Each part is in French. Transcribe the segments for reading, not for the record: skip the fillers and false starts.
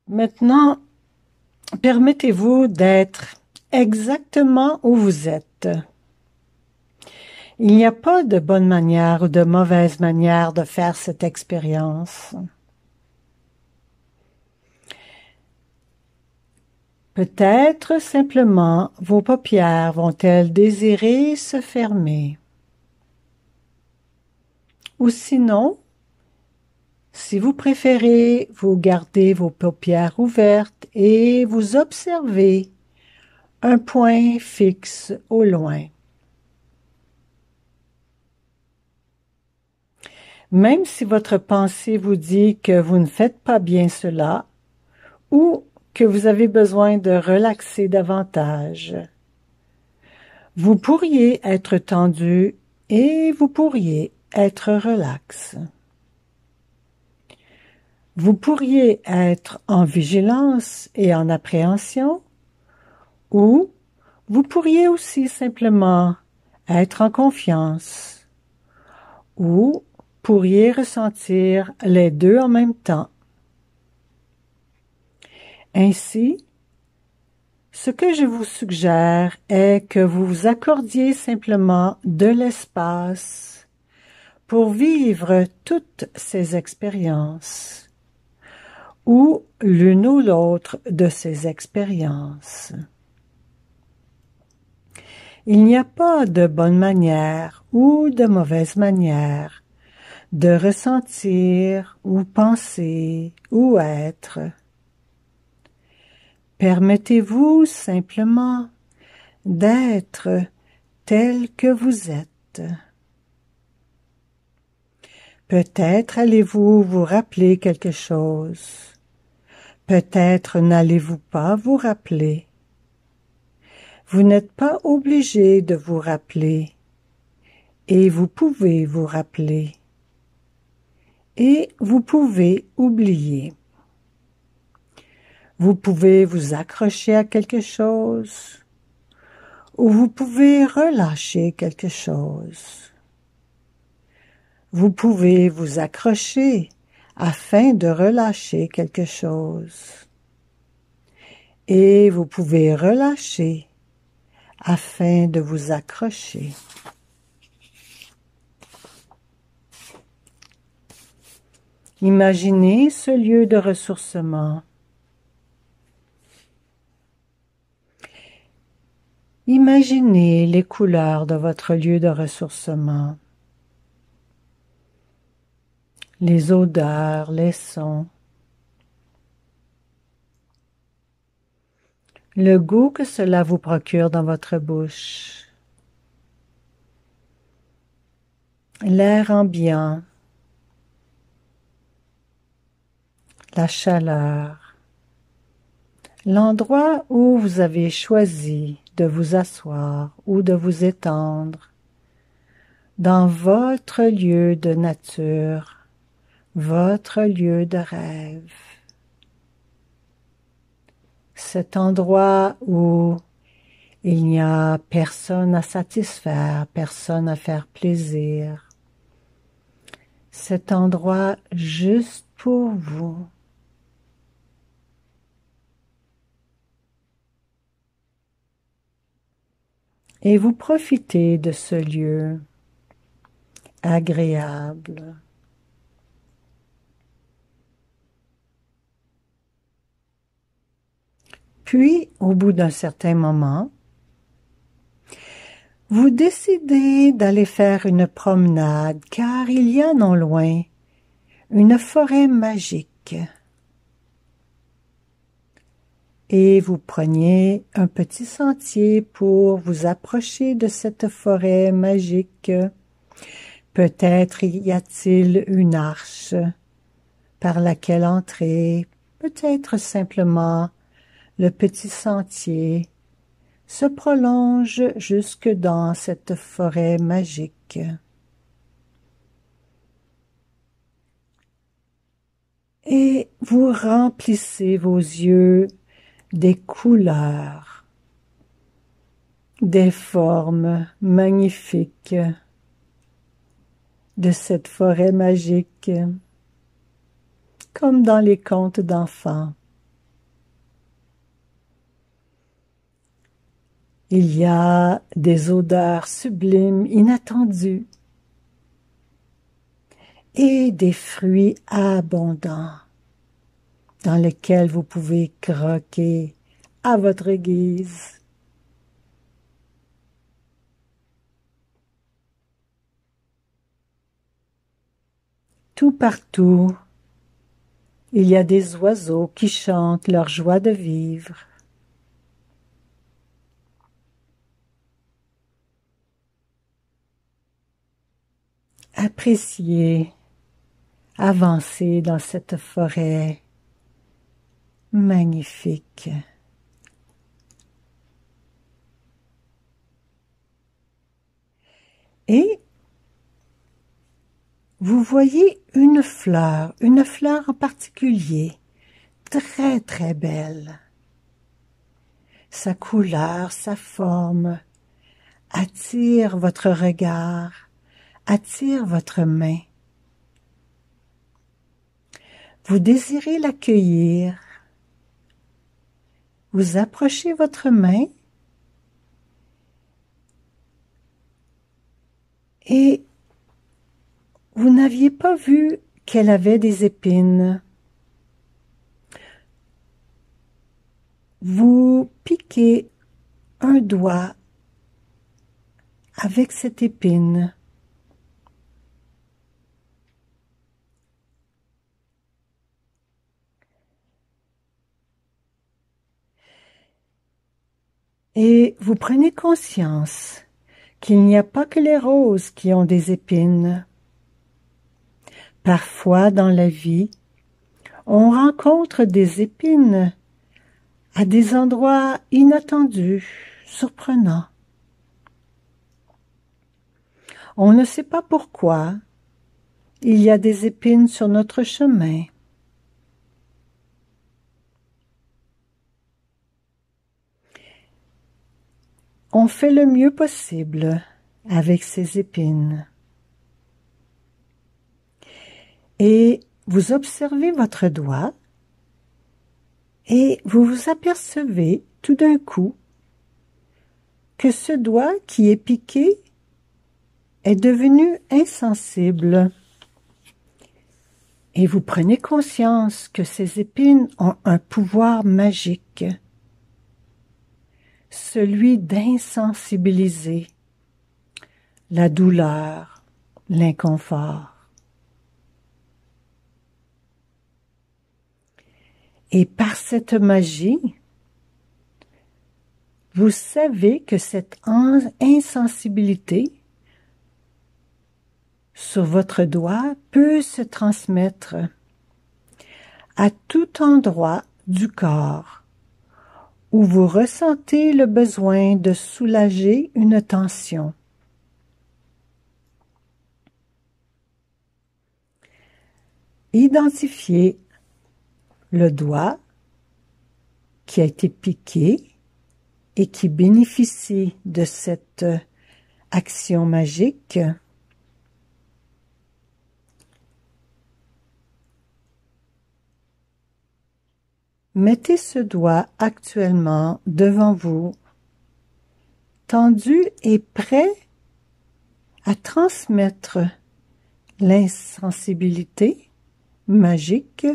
Maintenant, permettez-vous d'être exactement où vous êtes. Il n'y a pas de bonne manière ou de mauvaise manière de faire cette expérience. Peut-être simplement vos paupières vont-elles désirer se fermer. Ou sinon, si vous préférez, vous gardez vos paupières ouvertes et vous observez un point fixe au loin. Même si votre pensée vous dit que vous ne faites pas bien cela, ou que vous avez besoin de relaxer davantage, vous pourriez être tendu et vous pourriez être relax. Vous pourriez être en vigilance et en appréhension, ou vous pourriez aussi simplement être en confiance, ou pourriez ressentir les deux en même temps. Ainsi, ce que je vous suggère est que vous vous accordiez simplement de l'espace pour vivre toutes ces expériences, ou l'une ou l'autre de ces expériences. Il n'y a pas de bonne manière ou de mauvaise manière de ressentir ou penser ou être. Permettez-vous simplement d'être tel que vous êtes. Peut-être allez-vous vous rappeler quelque chose. Peut-être n'allez-vous pas vous rappeler. Vous n'êtes pas obligé de vous rappeler. Et vous pouvez vous rappeler. Et vous pouvez oublier. Vous pouvez vous accrocher à quelque chose, ou vous pouvez relâcher quelque chose. Vous pouvez vous accrocher afin de relâcher quelque chose. Et vous pouvez relâcher afin de vous accrocher. Imaginez ce lieu de ressourcement. Imaginez les couleurs de votre lieu de ressourcement, les odeurs, les sons, le goût que cela vous procure dans votre bouche, l'air ambiant, la chaleur, l'endroit où vous avez choisi de vous asseoir ou de vous étendre dans votre lieu de nature, votre lieu de rêve. Cet endroit où il n'y a personne à satisfaire, personne à faire plaisir. Cet endroit juste pour vous. Et vous profitez de ce lieu agréable. Puis, au bout d'un certain moment, vous décidez d'aller faire une promenade, car il y a non loin une forêt magique. Et vous preniez un petit sentier pour vous approcher de cette forêt magique. Peut-être y a-t-il une arche par laquelle entrer, peut-être simplement le petit sentier se prolonge jusque dans cette forêt magique. Et vous remplissez vos yeux des couleurs, des formes magnifiques de cette forêt magique, comme dans les contes d'enfants. Il y a des odeurs sublimes, inattendues, et des fruits abondants dans lesquels vous pouvez croquer à votre guise. Tout partout, il y a des oiseaux qui chantent leur joie de vivre. Appréciez, avancez dans cette forêt magnifique. Et vous voyez une fleur en particulier, très très belle. Sa couleur, sa forme attire votre regard, attire votre main. Vous désirez l'accueillir. Vous approchez votre main et vous n'aviez pas vu qu'elle avait des épines. Vous piquez un doigt avec cette épine. Et vous prenez conscience qu'il n'y a pas que les roses qui ont des épines. Parfois dans la vie, on rencontre des épines à des endroits inattendus, surprenants. On ne sait pas pourquoi il y a des épines sur notre chemin. On fait le mieux possible avec ces épines. Et vous observez votre doigt et vous vous apercevez tout d'un coup que ce doigt qui est piqué est devenu insensible. Et vous prenez conscience que ces épines ont un pouvoir magique, celui d'insensibiliser la douleur, l'inconfort. Et par cette magie, vous savez que cette insensibilité sur votre doigt peut se transmettre à tout endroit du corps où vous ressentez le besoin de soulager une tension. Identifiez le doigt qui a été piqué et qui bénéficie de cette action magique. Mettez ce doigt actuellement devant vous, tendu et prêt à transmettre l'insensibilité magique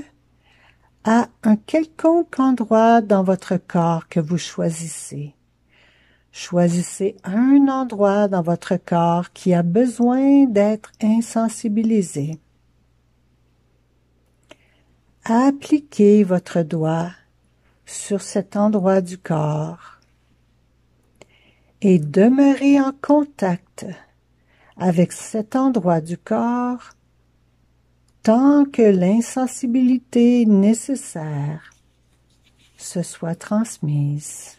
à un quelconque endroit dans votre corps que vous choisissez. Choisissez un endroit dans votre corps qui a besoin d'être insensibilisé. Appliquez votre doigt sur cet endroit du corps et demeurez en contact avec cet endroit du corps tant que l'insensibilité nécessaire se soit transmise.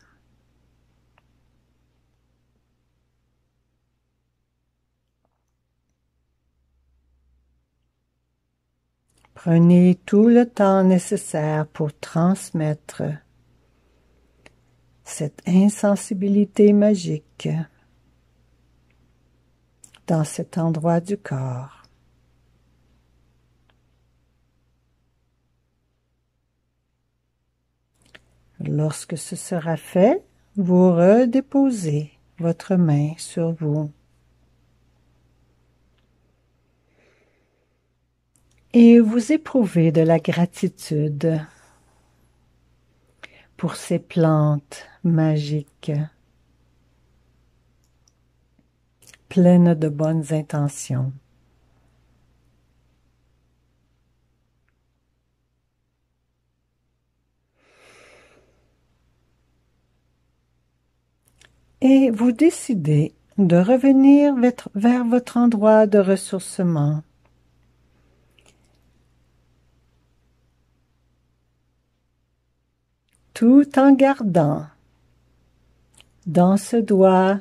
Prenez tout le temps nécessaire pour transmettre cette insensibilité magique dans cet endroit du corps. Lorsque ce sera fait, vous redéposez votre main sur vous. Et vous éprouvez de la gratitude pour ces plantes magiques, pleines de bonnes intentions. Et vous décidez de revenir vers votre endroit de ressourcement. Tout en gardant dans ce doigt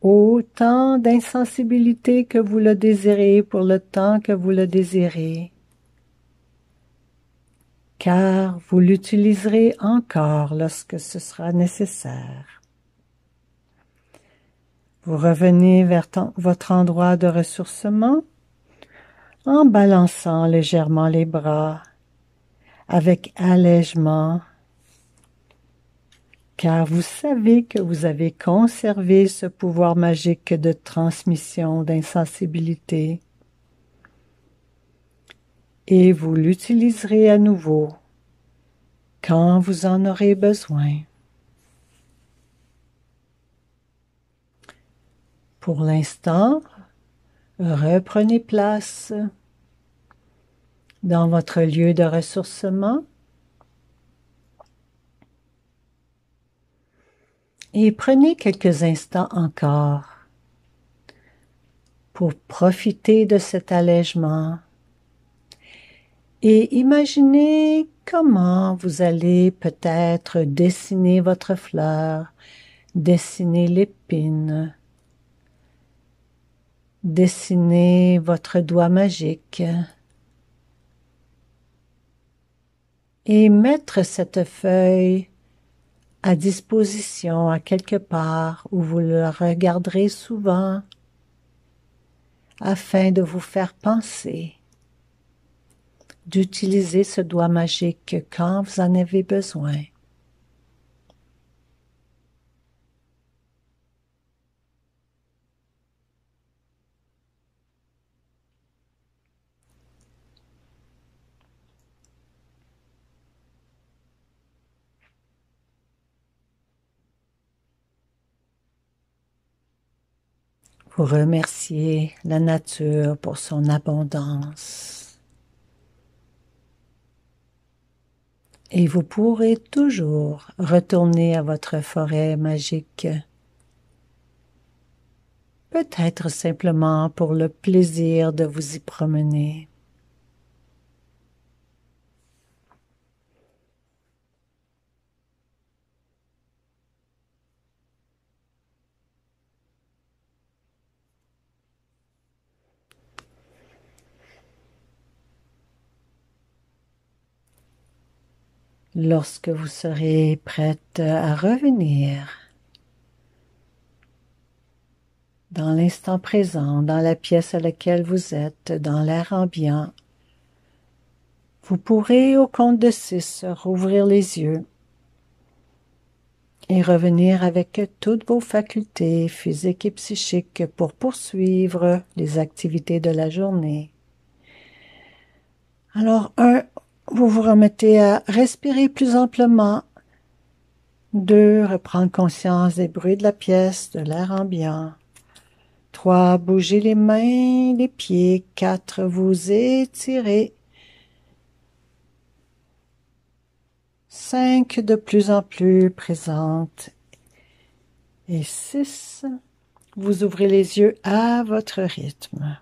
autant d'insensibilité que vous le désirez pour le temps que vous le désirez, car vous l'utiliserez encore lorsque ce sera nécessaire. Vous revenez vers votre endroit de ressourcement en balançant légèrement les bras avec allègement, car vous savez que vous avez conservé ce pouvoir magique de transmission d'insensibilité et vous l'utiliserez à nouveau quand vous en aurez besoin. Pour l'instant, reprenez place dans votre lieu de ressourcement et prenez quelques instants encore pour profiter de cet allègement et imaginez comment vous allez peut-être dessiner votre fleur, dessiner l'épine, dessiner votre doigt magique et mettre cette feuille à disposition à quelque part où vous la regarderez souvent afin de vous faire penser d'utiliser ce doigt magique quand vous en avez besoin. Vous remerciez la nature pour son abondance. Et vous pourrez toujours retourner à votre forêt magique. Peut-être simplement pour le plaisir de vous y promener. Lorsque vous serez prête à revenir dans l'instant présent, dans la pièce à laquelle vous êtes, dans l'air ambiant, vous pourrez au compte de 6 rouvrir les yeux et revenir avec toutes vos facultés physiques et psychiques pour poursuivre les activités de la journée. Alors, 1, vous vous remettez à respirer plus amplement. 2, reprendre conscience des bruits de la pièce, de l'air ambiant. 3, bougez les mains, les pieds. 4, vous étirez. 5, de plus en plus présente. Et 6, vous ouvrez les yeux à votre rythme.